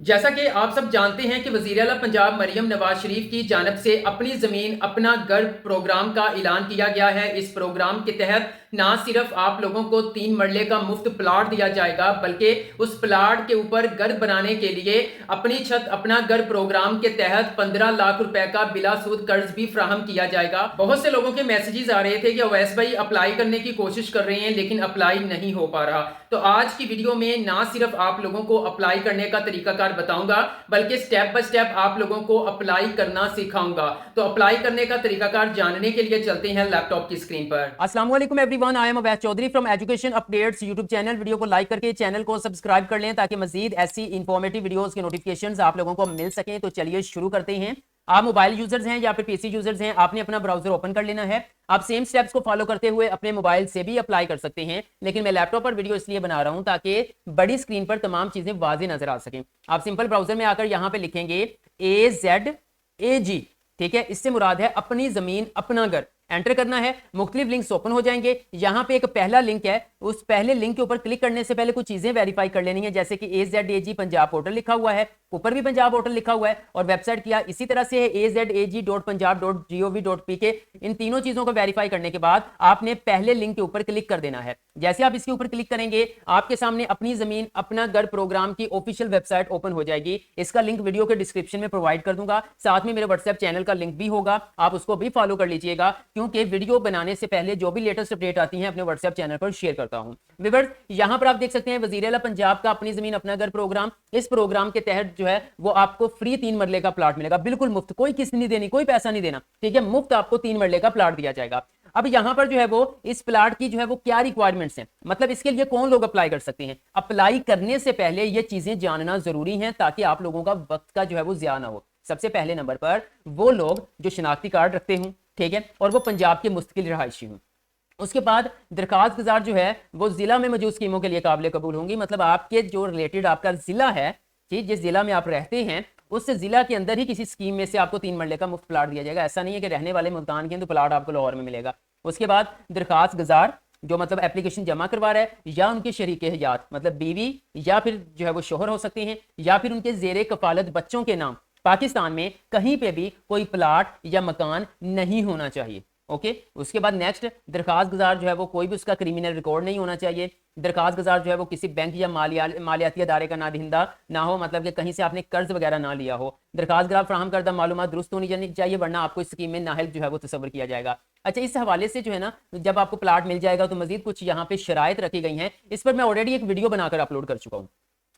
जैसा कि आप सब जानते हैं कि वज़ीर आला पंजाब मरियम नवाज शरीफ की जानब से अपनी ज़मीन अपना घर प्रोग्राम का ऐलान किया गया है। इस प्रोग्राम के तहत ना सिर्फ आप लोगों को 3 मरले का मुफ्त प्लाट दिया जाएगा, बल्कि उस प्लाट के ऊपर घर बनाने के लिए अपनी छत अपना घर प्रोग्राम के तहत 15 लाख रुपए का बिला सूद कर्ज भी फ्राहम किया जाएगा। बहुत से लोगों के मैसेजेस आ रहे थे कि अवैस भाई अप्लाई करने की कोशिश कर रहे हैं लेकिन अप्लाई नहीं हो पा रहा। तो आज की वीडियो में ना सिर्फ आप लोगों को अप्लाई करने का तरीकाकार बताऊंगा, बल्कि स्टेप बाय स्टेप आप लोगों को अप्लाई करना सिखाऊंगा। तो अप्लाई करने का तरीकाकार जानने के लिए चलते हैं लैपटॉप की स्क्रीन पर। अस्सलाम वालेकुम everyone, I am Awais Chaudhary from education updates YouTube channel. Video को लाइक करके चैनल को सब्सक्राइब कर लें ताकि मजीद ऐसी इंफॉर्मेटिव वीडियोस के नोटिफिकेशंस आप लोगों को मिल सकें। तो चलिए शुरू करते हैं। आप मोबाइल यूजर्स हैं या फिर पीसी यूजर्स हैं, आपने अपना ब्राउजर ओपन कर लेना है। आप सेम स्टेप्स को फॉलो करते हुए अपने मोबाइल से भी अप्लाई कर सकते हैं, लेकिन मैं लैपटॉप पर वीडियो इसलिए बना रहा हूं ताकि बड़ी स्क्रीन पर तमाम चीजें वाज़ेह नजर आ सकें। आप सिंपल ब्राउजर में आकर यहां पे लिखेंगे AZAG, ठीक है। इससे मुराद है अपनी जमीन अपना घर। एंटर करना है, मुख्तलिफ लिंक्स ओपन हो जाएंगे। यहां पे एक पहला लिंक है, उस पहले लिंक के ऊपर क्लिक करने से पहले कुछ चीजें वेरीफाई कर लेनी है, जैसे कि AZAG पंजाब पोर्टल लिखा हुआ है, ऊपर भी पंजाब पोर्टल लिखा हुआ है, और वेबसाइट किया इसी तरह से है azag.punjab.gov.pk। इन तीनों चीजों को वेरीफाई करने के बाद आपने पहले लिंक के ऊपर क्लिक कर देना है। जैसे आप इसके ऊपर क्लिक करेंगे आपके सामने अपनी जमीन अपना घर प्रोग्राम की ऑफिशियल वेबसाइट ओपन हो जाएगी। इसका लिंक वीडियो के डिस्क्रिप्शन में प्रोवाइड कर दूंगा, साथ में मेरे व्हाट्सएप चैनल का लिंक भी होगा, आप उसको भी फॉलो कर लीजिएगा, क्योंकि वीडियो बनाने से पहले जो भी लेटेस्ट अपडेट आती हैं अपने व्हाट्सएप चैनल पर शेयर करता हूं। व्यूअर्स, यहां पर आप देख सकते हैं वज़ीर आला पंजाब का अपनी जमीन अपना घर प्रोग्राम। इस प्रोग्राम के तहत जो है वो आपको फ्री 3 मरले का प्लाट मिलेगा, बिल्कुल मुफ्त, कोई किस्त नहीं देनी, कोई पैसा नहीं देना, ठीक है। मुफ्त आपको 3 मरले का प्लाट दिया जाएगा। अब यहां पर जो है वो इस प्लाट की जो है वो क्या रिक्वायरमेंट्स हैं, मतलब इसके लिए कौन लोग अप्लाई कर सकते हैं। अप्लाई करने से पहले ये चीजें जानना जरूरी है ताकि आप लोगों का वक्त का जो है वो ज़िया ना हो। सबसे पहले नंबर पर वो लोग जो शनाख्ती कार्ड रखते हों, ठीक है, और वो पंजाब के मुस्तकिल रहायशी हों। उसके बाद दरखास्त गुजार जो है वो जिला में मौजूद स्कीमों के लिए काबिल कबूल होंगी, मतलब आपके जो रिलेटेड आपका जिला है, ठीक, जिस जिला में आप रहते हैं उस जिला के अंदर ही किसी स्कीम में से आपको 3 मरले का मुफ्त प्लाट दिया जाएगा। ऐसा नहीं है कि रहने वाले मुल्तान के हैं तो प्लाट आपको लाहौर में मिलेगा। उसके बाद दरखास्त गुजार जो मतलब एप्लीकेशन जमा करवा रहा है, या उनके शरीक हयात मतलब बीवी या फिर जो है वो शोहर हो सकते हैं, या फिर उनके जेरे कफालत बच्चों के नाम पाकिस्तान में कहीं पे भी कोई प्लाट या मकान नहीं होना चाहिए। ओके, उसके बाद नेक्स्ट दरखास्त गुजार जो है वो कोई भी उसका क्रिमिनल रिकॉर्ड नहीं होना चाहिए। दरखास्त गुजार जो है वो किसी बैंक या मालियाती अदारे का नादिंदा ना हो, मतलब कि कहीं से आपने कर्ज वगैरह ना लिया हो। दरखास्त गुजार फ्राहम करदा मालूमात दुरुस्त होनी चाहिए, वरना आपको इस स्कीम में नाअहल जो है वो तस्वर किया जाएगा। अच्छा, इस हवाले से जो है ना, जब आपको प्लाट मिल जाएगा तो मजीद कुछ यहाँ पे शराइत रखी गई हैं, इस पर मैं ऑलरेडी एक वीडियो बनाकर अपलोड कर चुका हूँ,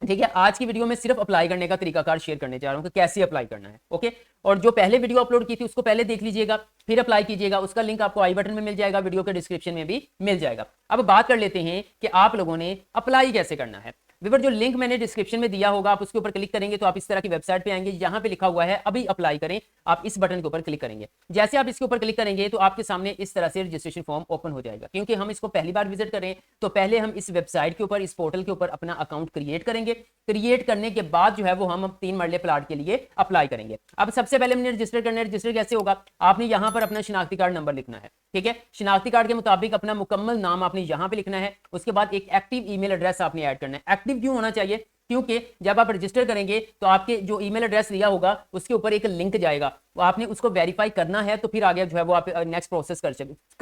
ठीक है। आज की वीडियो में सिर्फ अप्लाई करने का तरीकाकार शेयर करने जा रहा हूं कि कैसे अप्लाई करना है। ओके, और जो पहले वीडियो अपलोड की थी उसको पहले देख लीजिएगा, फिर अप्लाई कीजिएगा। उसका लिंक आपको आई बटन में मिल जाएगा, वीडियो के डिस्क्रिप्शन में भी मिल जाएगा। अब बात कर लेते हैं कि आप लोगों ने अप्लाई कैसे करना है। व्यूअर, जो लिंक मैंने डिस्क्रिप्शन में दिया होगा आप उसके ऊपर क्लिक करेंगे तो आप इस तरह की वेबसाइट पे आएंगे। यहाँ पे लिखा हुआ है अभी अप्लाई करें, आप इस बटन के ऊपर क्लिक करेंगे। जैसे आप इसके ऊपर क्लिक करेंगे तो आपके सामने इस तरह से रजिस्ट्रेशन फॉर्म ओपन हो जाएगा। क्योंकि हम इसको पहली बार विजिट करें तो पहले हम इस वेबसाइट के ऊपर, इस पोर्टल के ऊपर अपना अकाउंट क्रिएट करेंगे। क्रिएट करने के बाद जो है वो हम 3 मरले प्लाट के लिए अप्लाई करेंगे। अब सबसे पहले हमने रजिस्टर करना है। रजिस्टर कैसे होगा, आपने यहाँ पर अपना शनाख्ती कार्ड नंबर लिखना है, ठीक है। शनाख्ती कार्ड के मुताबिक अपना मुकम्मल नाम आपने यहाँ पे लिखना है। उसके बाद एक एक्टिव ईमेल एड्रेस आपने ऐड करना है। एक्टिव क्यों होना चाहिए, क्योंकि जब आप रजिस्टर करेंगे तो आपके जो ईमेल एड्रेस लिया होगा उसके ऊपर एक लिंक जाएगा, वो आपने उसको वेरीफाई करना है, तो फिर आगे जो है वो आप नेक्स्ट प्रोसेस कर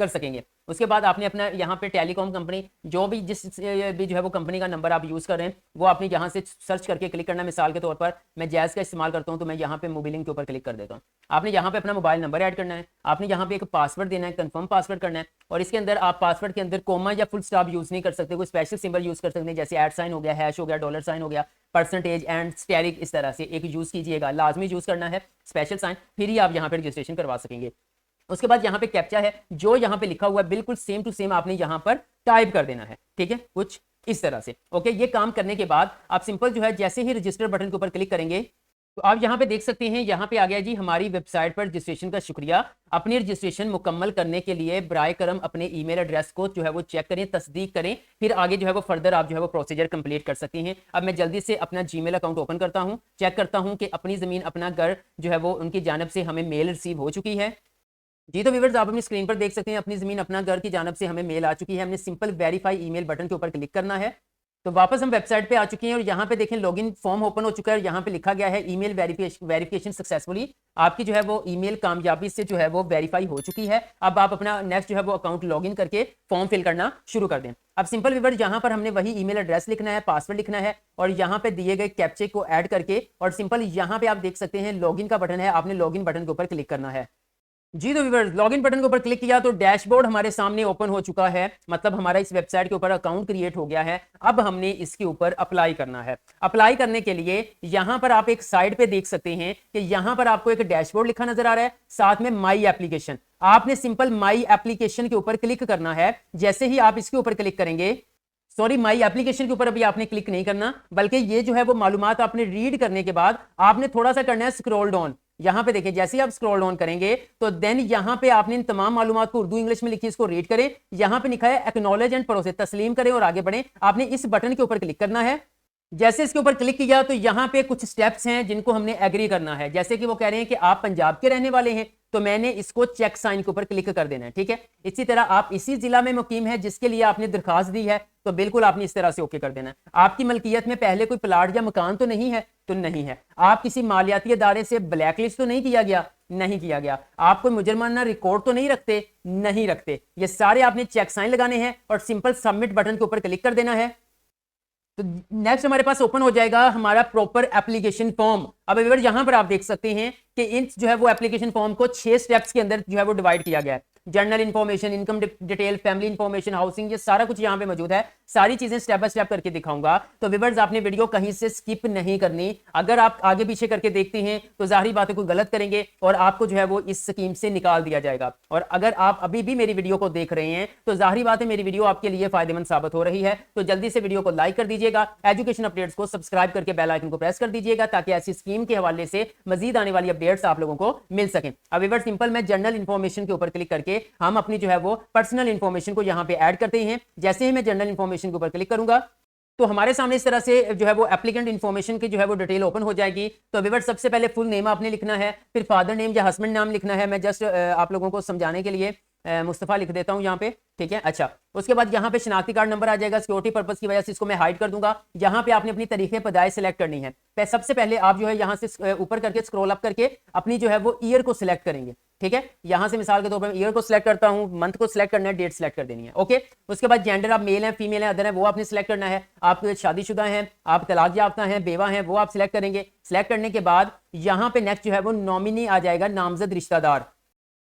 सकेंगे। उसके बाद आपने अपना यहाँ पे टेलीकॉम कंपनी जो भी जिस भी जो है वो कंपनी का नंबर आप यूज़ कर रहे हैं वो आपने यहाँ से सर्च करके क्लिक करना है। मिसाल के तौर पर मैं जैज़ का इस्तेमाल करता हूँ तो मैं यहाँ पे मोबाइलिंग के ऊपर क्लिक कर देता हूँ। आपने यहाँ पे अपना मोबाइल नंबर ऐड करना है, आपने यहाँ पे एक पासवर्ड देना है, कंफर्म पासवर्ड करना है, और इसके अंदर आप पासवर्ड के अंदर कोमा या फुल स्टॉप यूज़ नहीं कर सकते, कोई स्पेशल सिंबल यूज़ कर सकते हैं, जैसे ऐट साइन हो गया, हैश हो गया, डॉलर साइन हो गया, परसेंटेज एंड स्टेरिक, इस तरह से एक यूज़ कीजिएगा, लाजमी यूज़ करना है स्पेशल साइन, फिर ही आप यहाँ पे रजिस्ट्रेशन करवा सकेंगे। उसके बाद यहाँ पे कैप्चा है जो यहाँ पे लिखा हुआ है बिल्कुल सेम टू सेम आपने यहाँ पर टाइप कर देना है, ठीक है, कुछ इस तरह से। ओके, ये काम करने के बाद आप सिंपल जो है जैसे ही रजिस्टर बटन के ऊपर क्लिक करेंगे तो आप यहाँ पे देख सकते हैं, यहाँ पे आ गया जी हमारी वेबसाइट पर रजिस्ट्रेशन का शुक्रिया। अपनी रजिस्ट्रेशन मुकम्मल करने के लिए बराए करम अपने ईमेल एड्रेस को जो है वो चेक करें, तस्दीक करें, फिर आगे जो है वो फर्दर आप जो है वो प्रोसीजर कंप्लीट कर सकती हैं। अब मैं जल्दी से अपना जीमेल अकाउंट ओपन करता हूँ, चेक करता हूँ कि अपनी ज़मीन अपना घर जो है वो उनकी जानब से हमें मेल रिसीव हो चुकी है। जी, तो व्यूअर्स आप अपनी स्क्रीन पर देख सकते हैं अपनी ज़मीन अपना घर की जानब से हमें मेल आ चुकी है। हमने सिंपल वेरीफाई ईमेल बटन के ऊपर क्लिक करना है। तो वापस हम वेबसाइट पे आ चुके हैं और यहाँ पे देखें लॉगिन फॉर्म ओपन हो चुका है और यहाँ पे लिखा गया है ईमेल वेरिफिकेशन सक्सेसफुली। आपकी जो है वो ईमेल कामयाबी से जो है वो वेरीफाई हो चुकी है। अब आप अपना नेक्स्ट जो है वो अकाउंट लॉगिन करके फॉर्म फिल करना शुरू कर दें। अब सिंपल व्यूअर यहाँ पर हमने वही ईमेल एड्रेस लिखना है, पासवर्ड लिखना है और यहाँ पे दिए गए कैप्चे को ऐड करके और सिंपल यहाँ पे आप देख सकते हैं लॉगिन का बटन है, आपने लॉगिन बटन के ऊपर क्लिक करना है। जी तो व्यूअर्स लॉगिन बटन के ऊपर क्लिक किया तो डैशबोर्ड हमारे सामने ओपन हो चुका है, मतलब हमारा इस वेबसाइट के ऊपर अकाउंट क्रिएट हो गया है। अब हमने इसके ऊपर अप्लाई करना है। अप्लाई करने के लिए यहां पर आप एक साइड पे देख सकते हैं कि यहां पर आपको एक डैशबोर्ड लिखा नजर आ रहा है, साथ में माई एप्लीकेशन। आपने सिंपल माई एप्लीकेशन के ऊपर क्लिक करना है। जैसे ही आप इसके ऊपर क्लिक करेंगे, सॉरी माई एप्लीकेशन के ऊपर अभी आपने क्लिक नहीं करना, बल्कि ये जो है वो मालूमात आपने रीड करने के बाद आपने थोड़ा सा करना है स्क्रॉल डाउन। यहां पे देखिए जैसे ही आप स्क्रॉल डाउन करेंगे तो देन यहां पे आपने इन तमाम मालूमात को उर्दू इंग्लिश में लिखी, इसको रीड करें। यहां पे लिखा है एक्नॉलेज एंड प्रोसेस, तस्लीम करें और आगे बढ़ें। आपने इस बटन के ऊपर क्लिक करना है। जैसे इसके ऊपर क्लिक किया तो यहाँ पे कुछ स्टेप्स हैं जिनको हमने एग्री करना है। जैसे कि वो कह रहे हैं कि आप पंजाब के रहने वाले हैं, तो मैंने इसको चेक साइन के ऊपर क्लिक कर देना है, ठीक है। इसी तरह आप इसी जिला में मुकीम है जिसके लिए आपने दरखास्त दी है, तो बिल्कुल आपने इस तरह से ओके कर देना है। आपकी मलकियत में पहले कोई प्लाट या मकान तो नहीं है, तो नहीं है। आप किसी मालियाती अदारे से ब्लैक लिस्ट तो नहीं किया गया, नहीं किया गया। आप कोई मुजरमाना रिकॉर्ड तो नहीं रखते, नहीं रखते। ये सारे आपने चेक साइन लगाने हैं और सिंपल सबमिट बटन के ऊपर क्लिक कर देना है। तो नेक्स्ट हमारे पास ओपन हो जाएगा हमारा प्रॉपर एप्लीकेशन फॉर्म। अब यहां पर आप देख सकते हैं कि इन जो है वो एप्लीकेशन फॉर्म को 6 स्टेप्स के अंदर जो है वो डिवाइड किया गया है। General information, income detail, family information, housing, ये सारा कुछ यहाँ पे मौजूद है। सारी चीजें स्टेप बाय स्टेप करके दिखाऊंगा। तो व्यूअर्स आपने वीडियो कहीं से स्किप नहीं करनी। अगर आप आगे पीछे करके देखते हैं तो जाहिर बात है कोई गलत करेंगे और आपको जो है वो इस स्कीम से निकाल दिया जाएगा। और अगर आप अभी भी मेरी वीडियो को देख रहे हैं तो जाहिर बात है मेरी वीडियो आपके लिए फायदेमंद साबित हो रही है। तो जल्दी से वीडियो को लाइक कर दीजिएगा, एजुकेशन अपडेट्स को सब्सक्राइब करके बेल आइकन को प्रेस कर दीजिएगा ताकि ऐसी स्कीम के हवाले से मजीद आने वाली अपडेट्स आप लोगों को मिल सकें। अब व्यूअर्स सिंपल मैं जनरल इंफॉर्मेशन के ऊपर क्लिक करके हम अपनी जो है वो पर्सनल इंफॉर्मेशन को यहां पे ऐड करते हैं। जैसे ही मैं जनरल इंफॉर्मेशन के ऊपर क्लिक करूंगा तो हमारे सामने इस तरह से जो है वो एप्लीकेंट इंफॉर्मेशन की जो है वो डिटेल ओपन हो जाएगी। तो व्यूअर्स सबसे पहले फुल नेम आपने लिखना है, फिर फादर नेम या हस्बैंड नाम लिखना है। मैं जस्ट आप लोगों को समझाने के लिए मुस्तफ़ा लिख देता हूं यहाँ पे, ठीक है। अच्छा, उसके बाद यहाँ पे शनाख्ती कार्ड नंबर आ जाएगा, सिक्योरिटी पर्पस की वजह से इसको मैं हाइड कर दूंगा। यहाँ पे आपने अपनी तरीके पैदाइश सेलेक्ट करनी है। सबसे पहले आप जो है यहाँ से ऊपर करके स्क्रॉल अप करके अपनी जो है वो ईयर को सिलेक्ट करेंगे, ठीक है। यहाँ से मिसाल के तौर पर ईयर को सिलेक्ट करता हूँ, मंथ को सिलेक्ट करना है, डेट सिलेक्ट कर देनी है, ओके। उसके बाद जेंडर आप मेल है, फीमेल है, अदर है, वो आपने सिलेक्ट करना है। आप शादीशुदा हैं, आप तलाक याफ्ता हैं, बेवा हैं, वो आप सिलेक्ट करेंगे। सिलेक्ट करने के बाद यहाँ पे नेक्स्ट जो है वो नॉमिनी आ जाएगा, नामजद रिश्तेदार।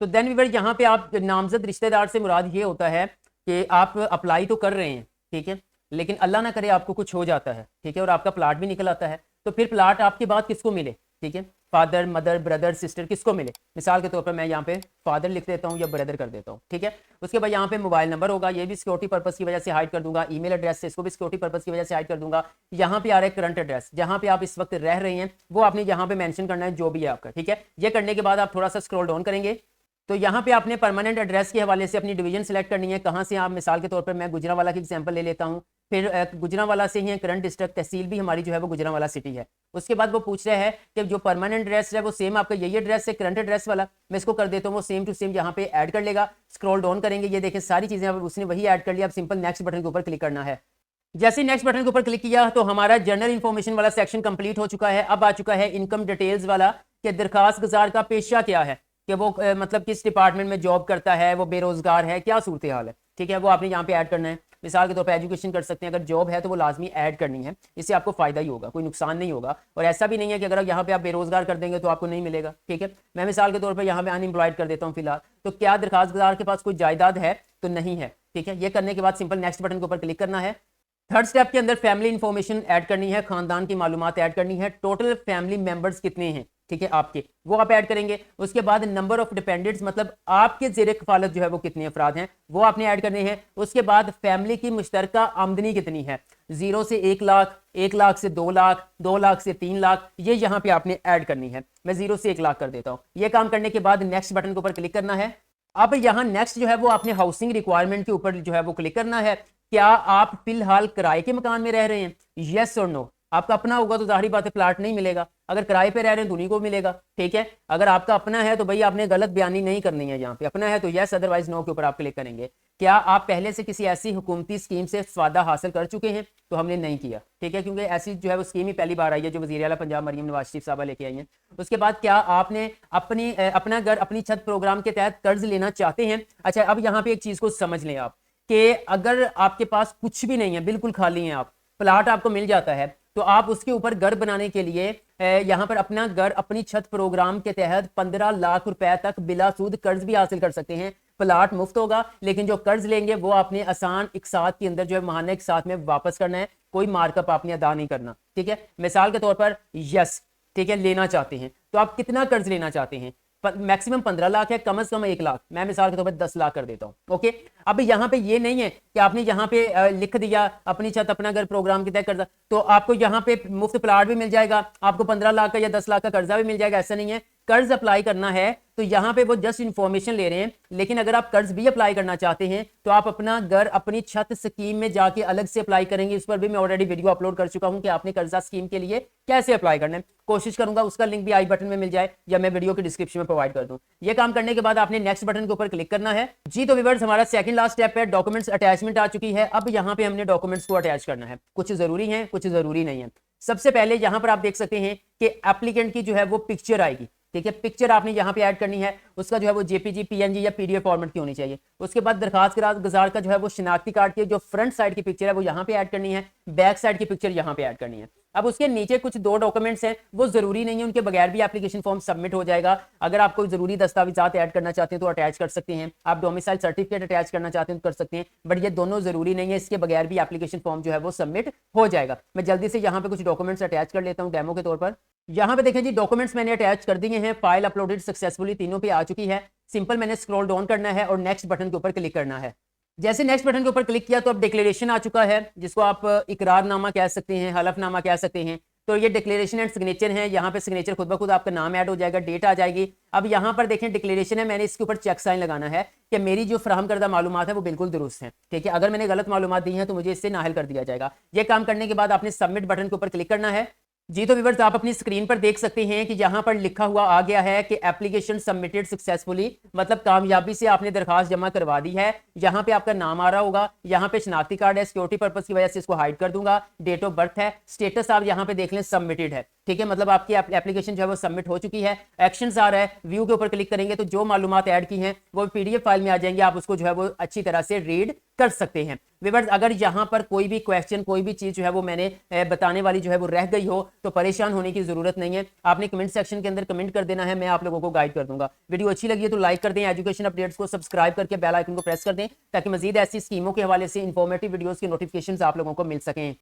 तो देन व्यूअर यहाँ पे आप नामजद रिश्तेदार से मुराद ये होता है कि आप अप्लाई तो कर रहे हैं, ठीक है, लेकिन अल्लाह ना करे आपको कुछ हो जाता है, ठीक है, और आपका प्लाट भी निकल आता है, तो फिर प्लाट आपके बाद किसको मिले, ठीक है, फादर, मदर, ब्रदर, सिस्टर, किसको मिले। मिसाल के तौर पर मैं यहाँ पे फादर लिख देता हूँ या ब्रदर कर देता हूँ, ठीक है। उसके बाद यहाँ पे मोबाइल नंबर होगा, ये भी सिक्योरिटी पर्पस की वजह से हाइड कर दूंगा। ईमेल एड्रेस से इसको भी सिक्योरिटी पर्पस की वजह से हाइड कर दूंगा। यहाँ पे आ रहा है करंट एड्रेस, जहाँ पे आप इस वक्त रह रहे हैं वो आपने यहाँ पे मेंशन करना है, जो भी है आपका, ठीक है। ये करने के बाद आप थोड़ा सा स्क्रॉल डाउन करेंगे तो यहाँ पे आपने परमानेंट एड्रेस के हवाले से अपनी डिवीजन सेलेक्ट करनी है, कहाँ से आप, मिसाल के तौर पर मैं गुजरांवाला की एग्जांपल ले लेता हूँ। फिर गुजरांवाला से ही करंट डिस्ट्रिक्ट, तहसील भी हमारी जो है वो गुजरांवाला सिटी है। उसके बाद वो पूछ रहे हैं कि जो परमानेंट एड्रेस है वो सेम आपका यही एड्रेस है करंट एड्रेस वाला, मैं इसको कर देता हूँ, वो सेम टू सेम यहाँ पे ऐड कर लेगा। स्क्रॉल डाउन करेंगे, ये देखें सारी चीज़ें उसने वही ऐड कर लिया। अब सिंपल नेक्स्ट बटन के ऊपर क्लिक करना है। जैसे नेक्स्ट बटन के ऊपर क्लिक किया तो हमारा जनरल इंफॉर्मेशन वाला सेक्शन कंप्लीट हो चुका है। अब आ चुका है इनकम डिटेल्स वाला कि दरखास्त गुजार का पेशा क्या है, कि वो मतलब किस डिपार्टमेंट में जॉब करता है, वो बेरोजगार है, क्या सूरत हाल है, ठीक है, वो आपने यहाँ पे ऐड करना है। मिसाल के तौर पर एजुकेशन कर सकते हैं, अगर जॉब है तो वो लाजमी ऐड करनी है, इससे आपको फायदा ही होगा, कोई नुकसान नहीं होगा। और ऐसा भी नहीं है कि अगर यहाँ पे आप बेरोजगार कर देंगे तो आपको नहीं मिलेगा, ठीक है। मैं मिसाल के तौर पर यहाँ पे अनएम्प्लॉयड कर देता हूँ फिलहाल। तो क्या दरखास्त गुजार के पास कोई जायदाद है, तो नहीं है, ठीक है। ये करने के बाद सिंपल नेक्स्ट बटन के ऊपर क्लिक करना है। थर्ड स्टेप के अंदर फैमिली इंफॉर्मेशन ऐड करनी है, खानदान की मालूमात ऐड करनी है, टोटल फैमिली मेंबर्स कितने हैं, ठीक है, आपके, वो आप ऐड करेंगे। उसके बाद नंबर ऑफ डिपेंडेंट्स, मतलब आपके ज़ेरे कफालत जो है वो कितने अफराद हैं, वो आपने ऐड करने हैं। उसके बाद फैमिली की मुश्तरका आमदनी कितनी है, 0 से 1 लाख, 1 लाख से 2 लाख, 2 लाख से 3 लाख, ये यहाँ पे आपने ऐड करनी है। मैं 0 से 1 लाख कर देता हूँ। ये काम करने के बाद नेक्स्ट बटन के ऊपर क्लिक करना है। अब यहाँ नेक्स्ट जो है वो आपने हाउसिंग रिक्वायरमेंट के ऊपर जो है वो क्लिक करना है। क्या आप फिलहाल किराए के मकान में रह रहे हैं, येस और नो। आपका अपना होगा तो जाहिर बात है प्लाट नहीं मिलेगा, अगर किराए पे रह रहे हैं तो उन्हीं को मिलेगा, ठीक है। अगर आपका अपना है तो भाई आपने गलत बयानी नहीं करनी है, यहाँ पे अपना है तो यस, अदरवाइज नो के ऊपर आप क्लिक करेंगे। क्या आप पहले से किसी ऐसी हुकूमती स्कीम से फायदा हासिल कर चुके हैं? तो हमने नहीं किया, ठीक है, क्योंकि ऐसी जो है वो स्कीम ही पहली बार आई है जो वज़ीर आला पंजाब मरीम नवाज शरीफ साहबा लेके आई हैं। उसके बाद क्या आपने अपना घर अपनी छत प्रोग्राम के तहत कर्ज लेना चाहते हैं? अच्छा, अब यहाँ पे एक चीज़ को समझ लें आप कि अगर आपके पास कुछ भी नहीं है, बिल्कुल खाली हैं आप, प्लाट आपको मिल जाता है, तो आप उसके ऊपर घर बनाने के लिए यहाँ पर अपना घर अपनी छत प्रोग्राम के तहत 15 लाख रुपए तक बिला सूद कर्ज भी हासिल कर सकते हैं। प्लाट मुफ्त होगा, लेकिन जो कर्ज लेंगे वो आपने आसान इकसात के अंदर जो है माहाना इकसात में वापस करना है, कोई मार्कअप आपने अदा नहीं करना, ठीक है। मिसाल के तौर पर यस, ठीक है, लेना चाहते हैं तो आप कितना कर्ज लेना चाहते हैं? मैक्सिमम 15 लाख है, कम से कम 1 लाख, मैं मिसाल के तौर पर 10 लाख कर देता हूँ। ओके, अब यहाँ पे ये नहीं है कि आपने यहाँ पे लिख दिया अपनी छत अपना घर प्रोग्राम के तहत कर्जा, तो आपको यहाँ पे मुफ्त प्लाट भी मिल जाएगा, आपको 15 लाख का या 10 लाख का कर्जा भी मिल जाएगा, ऐसा नहीं है। कर्ज अप्लाई करना है तो यहाँ पे वो जस्ट इंफॉर्मेशन ले रहे हैं, लेकिन अगर आप कर्ज भी अप्लाई करना चाहते हैं तो आप अपना घर अपनी छत स्कीम में जाके अलग से अप्लाई करेंगे। इस पर भी मैं ऑलरेडी वीडियो अपलोड कर चुका हूं कि आपने कर्जा स्कीम के लिए कैसे अप्लाई करना है। कोशिश करूंगा उसका लिंक भी आई बटन में मिल जाए या मैं वीडियो के डिस्क्रिप्शन में प्रोवाइड कर दूं। ये काम करने के बाद आपने नेक्स्ट बटन के ऊपर क्लिक करना है। जी, तो व्यूअर्स, हमारा सेकंड लास्ट स्टेप है, डॉक्यूमेंट्स अटैचमेंट आ चुकी है। अब यहाँ पे हमने डॉक्यूमेंट्स को अटैच करना है, कुछ जरूरी है कुछ जरूरी नहीं है। सबसे पहले यहाँ पर आप देख सकते हैं कि एप्लीकेंट की जो है वो पिक्चर आएगी, ठीक है, पिक्चर आपने यहाँ पे ऐड करनी है, उसका जो है वो जेपीजी, पीएनजी या पीडीएफ फॉर्मेट की होनी चाहिए। उसके बाद दरखास्त गुजार का जो है वो शिनाख्ती कार्ड की जो फ्रंट साइड की पिक्चर है वो यहाँ पे ऐड करनी है, बैक साइड की पिक्चर यहाँ पे ऐड करनी है। अब उसके नीचे कुछ 2 डॉक्यूमेंट्स हैं, वो जरूरी नहीं है, उनके बगैर भी एप्लीकेशन फॉर्म सबमिट हो जाएगा। अगर आप कोई जरूरी दस्तावेजात ऐड करना चाहते हैं तो अटैच कर सकते हैं, आप डोमिसाइल सर्टिफिकेट अटैच करना चाहते हैं तो कर सकते हैं, बट ये दोनों जरूरी नहीं है, इसके बगैर भी एप्लीकेशन फॉर्म जो है वो सबमिट हो जाएगा। मैं जल्दी से यहाँ पे कुछ डॉक्यूमेंट्स अटैच कर लेता हूँ डेमो के तौर पर। यहाँ पे देखें जी, डॉक्यूमेंट्स मैंने अटैच कर दिए हैं, फाइल अपलोडेड सक्सेसफुली तीनों पे आ चुकी है। सिंपल मैंने स्क्रॉल डाउन करना है और नेक्स्ट बटन के ऊपर क्लिक करना है। जैसे नेक्स्ट बटन के ऊपर क्लिक किया तो अब डिक्लेरेशन आ चुका है, जिसको आप इकरारनामा कह सकते हैं, हलफनामा कह सकते हैं। तो ये डिक्लेरेशन एंड सिग्नेचर है, यहाँ पे सिग्नेचर खुद ब खुद आपका नाम ऐड हो जाएगा, डेट आ जाएगी। अब यहाँ पर देखें डिक्लेरेशन है, मैंने इसके ऊपर चेक साइन लगाना है कि मेरी जो फराहम करदा मालूमात है वो बिल्कुल दुरुस्त है, ठीक है। अगर मैंने गलत मालूमात दी है तो मुझे इससे नाहिल कर दिया जाएगा। ये काम करने के बाद आपने सबमिट बटन के ऊपर क्लिक करना है। जी, तो व्यूअर्स, आप अपनी स्क्रीन पर देख सकते हैं कि यहाँ पर लिखा हुआ आ गया है कि एप्लीकेशन सबमिटेड सक्सेसफुली, मतलब कामयाबी से आपने दरखास्त जमा करवा दी है। यहाँ पे आपका नाम आ रहा होगा, यहाँ पे शनाख्ती कार्ड है, सिक्योरिटी पर्पस की वजह से इसको हाइड कर दूंगा, डेट ऑफ बर्थ है, स्टेटस आप यहाँ पे देख लें सबमिटेड है, ठीक है, मतलब आपकी एप्लीकेशन जो है वो सबमिट हो चुकी है। एक्शंस आ रहा है, व्यू के ऊपर क्लिक करेंगे तो जो मालूमात ऐड की हैं वो पीडीएफ फाइल में आ जाएंगे, आप उसको जो है वो अच्छी तरह से रीड कर सकते हैं। व्यूअर्स, अगर यहाँ पर कोई भी क्वेश्चन, कोई भी चीज जो है वो मैंने बताने वाली जो है वो रह गई हो तो परेशान होने की जरूरत नहीं है, आपने कमेंट सेक्शन के अंदर कमेंट कर देना है, मैं आप लोगों को गाइड कर दूंगा। वीडियो अच्छी लगी है तो लाइक कर दें, एजुकेशन अपडेट्स को सब्सक्राइब करके बेल आइकन को प्रेस कर दें ताकि मजीद ऐसी स्कीमों के हवाले से इंफॉर्मेटिव वीडियोस की नोटिफिकेशंस आप लोगों को मिल सकें।